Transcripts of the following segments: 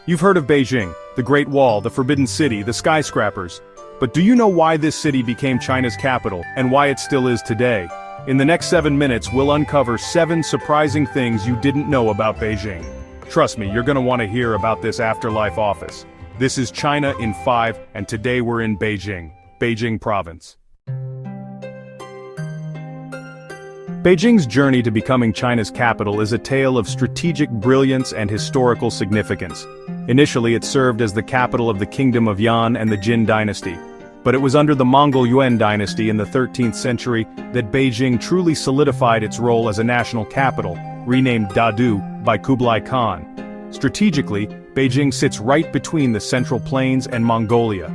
You've heard of Beijing, the Great Wall, the Forbidden City, the skyscrapers. But do you know why this city became China's capital, and why it still is today? In the next 7 minutes, we'll uncover 7 surprising things you didn't know about Beijing. Trust me, you're gonna want to hear about this afterlife office. This is China in 5, and today we're in Beijing, Beijing province. Beijing's journey to becoming China's capital is a tale of strategic brilliance and historical significance. Initially, it served as the capital of the Kingdom of Yan and the Jin dynasty. But it was under the Mongol Yuan dynasty in the 13th century that Beijing truly solidified its role as a national capital, renamed Dadu by Kublai Khan. Strategically, Beijing sits right between the Central Plains and Mongolia.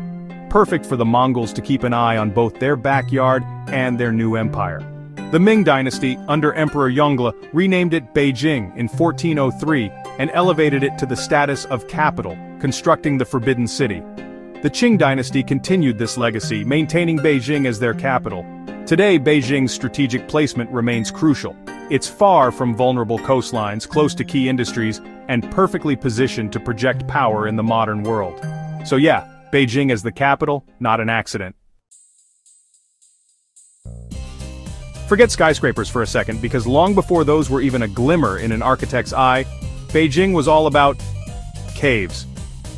Perfect for the Mongols to keep an eye on both their backyard and their new empire. The Ming dynasty, under Emperor Yongle, renamed it Beijing in 1403 and elevated it to the status of capital, constructing the Forbidden City. The Qing dynasty continued this legacy, maintaining Beijing as their capital. Today, Beijing's strategic placement remains crucial. It's far from vulnerable coastlines, close to key industries, and perfectly positioned to project power in the modern world. So yeah, Beijing as the capital, not an accident. Forget skyscrapers for a second, because long before those were even a glimmer in an architect's eye, Beijing was all about caves.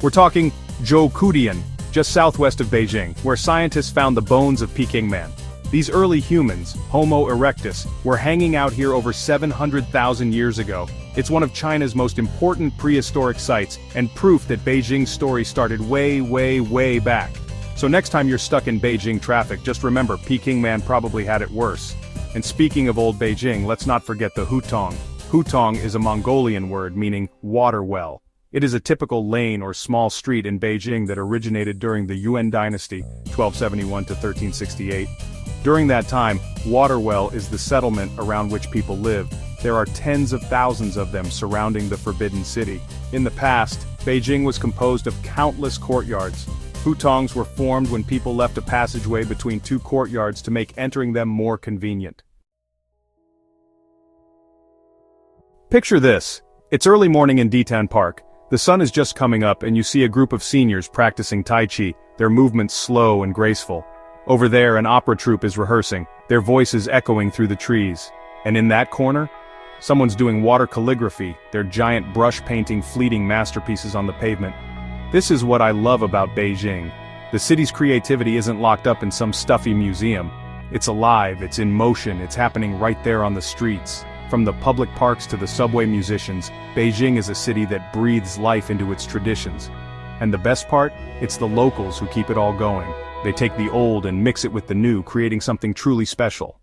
We're talking Zhoukudian, just southwest of Beijing, where scientists found the bones of Peking Man. These early humans, Homo erectus, were hanging out here over 700,000 years ago. It's one of China's most important prehistoric sites, and proof that Beijing's story started way back. So next time you're stuck in Beijing traffic, just remember Peking Man probably had it worse. And speaking of old Beijing, let's not forget the hutong. Hutong is a Mongolian word meaning water well. It is a typical lane or small street in Beijing that originated during the Yuan dynasty, 1271 to 1368. During that time, water well is the settlement around which people live. There are tens of thousands of them surrounding the Forbidden City. In the past, Beijing was composed of countless courtyards. Hutongs were formed when people left a passageway between 2 courtyards to make entering them more convenient. Picture this. It's early morning in Ditan Park. The sun is just coming up and you see a group of seniors practicing Tai Chi, their movements slow and graceful. Over there, an opera troupe is rehearsing, their voices echoing through the trees. And in that corner, someone's doing water calligraphy, their giant brush painting fleeting masterpieces on the pavement. This is what I love about Beijing. The city's creativity isn't locked up in some stuffy museum. It's alive, it's in motion, it's happening right there on the streets. From the public parks to the subway musicians, Beijing is a city that breathes life into its traditions. And the best part? It's the locals who keep it all going. They take the old and mix it with the new, creating something truly special.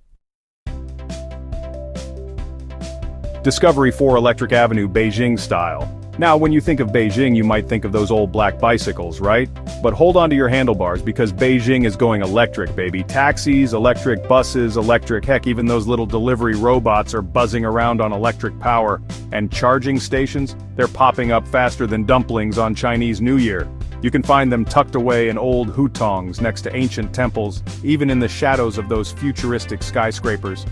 Discovery 4 Electric Avenue, Beijing style. Now, when you think of Beijing, you might think of those old black bicycles, right? But hold on to your handlebars, because Beijing is going electric, baby. Taxis, electric buses, electric, heck, even those little delivery robots are buzzing around on electric power. And charging stations? They're popping up faster than dumplings on Chinese New Year. You can find them tucked away in old hutongs next to ancient temples, even in the shadows of those futuristic skyscrapers.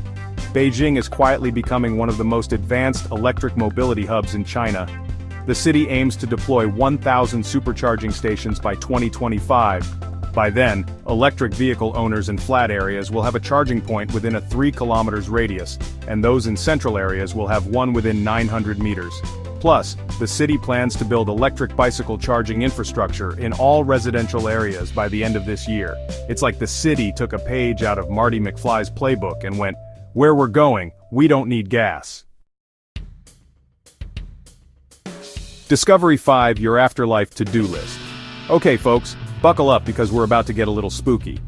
Beijing is quietly becoming one of the most advanced electric mobility hubs in China. The city aims to deploy 1,000 supercharging stations by 2025. By then, electric vehicle owners in flat areas will have a charging point within a 3 kilometers radius, and those in central areas will have one within 900 meters. Plus, the city plans to build electric bicycle charging infrastructure in all residential areas by the end of this year. It's like the city took a page out of Marty McFly's playbook and went, "Where we're going, we don't need gas." Discovery 5 Your Afterlife To-Do List. Okay folks, buckle up because we're about to get a little spooky.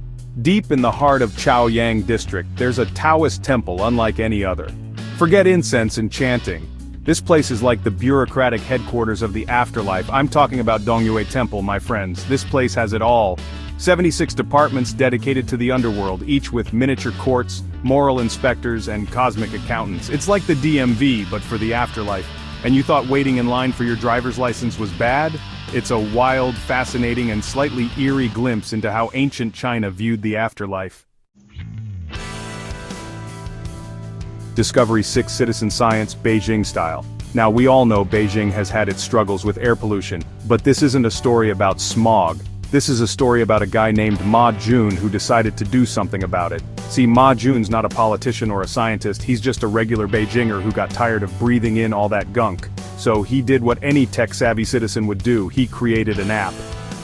Deep in the heart of Chaoyang district, there's a Taoist temple unlike any other. Forget incense and chanting. This place is like the bureaucratic headquarters of the afterlife. I'm talking about Dongyue Temple, my friends. This place has it all. 76 departments dedicated to the underworld, each with miniature courts, moral inspectors, and cosmic accountants. It's like the DMV, but for the afterlife. And you thought waiting in line for your driver's license was bad? It's a wild, fascinating, and slightly eerie glimpse into how ancient China viewed the afterlife. Discovery 6 Citizen Science, Beijing style. Now we all know Beijing has had its struggles with air pollution, but this isn't a story about smog. This is a story about a guy named Ma Jun who decided to do something about it. See, Ma Jun's not a politician or a scientist, he's just a regular Beijinger who got tired of breathing in all that gunk. So he did what any tech-savvy citizen would do, he created an app.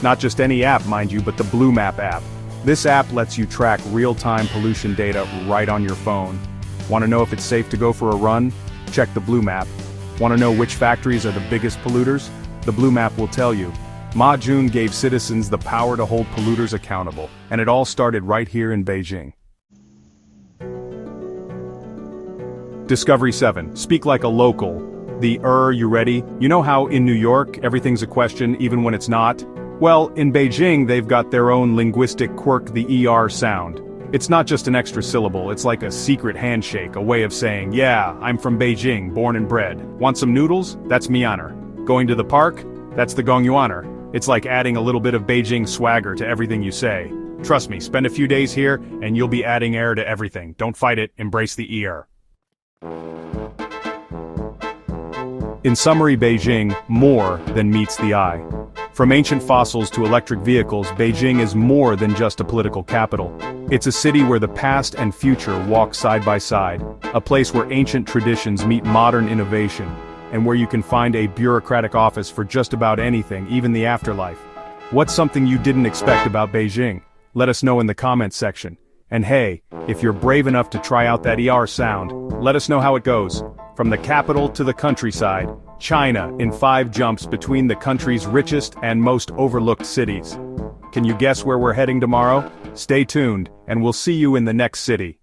Not just any app, mind you, but the Blue Map app. This app lets you track real-time pollution data right on your phone. Want to know if it's safe to go for a run? Check the Blue Map. Want to know which factories are the biggest polluters? The Blue Map will tell you. Ma Jun gave citizens the power to hold polluters accountable, and it all started right here in Beijing. Discovery 7. Speak like a local. You ready? You know how in New York, everything's a question even when it's not? Well, in Beijing they've got their own linguistic quirk, the ER sound. It's not just an extra syllable, it's like a secret handshake, a way of saying, yeah, I'm from Beijing, born and bred. Want some noodles? That's Mianer. Going to the park? That's the Gongyuaner. It's like adding a little bit of Beijing swagger to everything you say. Trust me, spend a few days here, and you'll be adding air to everything. Don't fight it, embrace the ear. In summary, Beijing, more than meets the eye. From ancient fossils to electric vehicles, Beijing is more than just a political capital. It's a city where the past and future walk side by side, a place where ancient traditions meet modern innovation, and where you can find a bureaucratic office for just about anything, even the afterlife. What's something you didn't expect about Beijing? Let us know in the comments section. And hey, if you're brave enough to try out that ER sound, let us know how it goes. From the capital to the countryside, China in 5 jumps between the country's richest and most overlooked cities. Can you guess where we're heading tomorrow? Stay tuned, and we'll see you in the next city.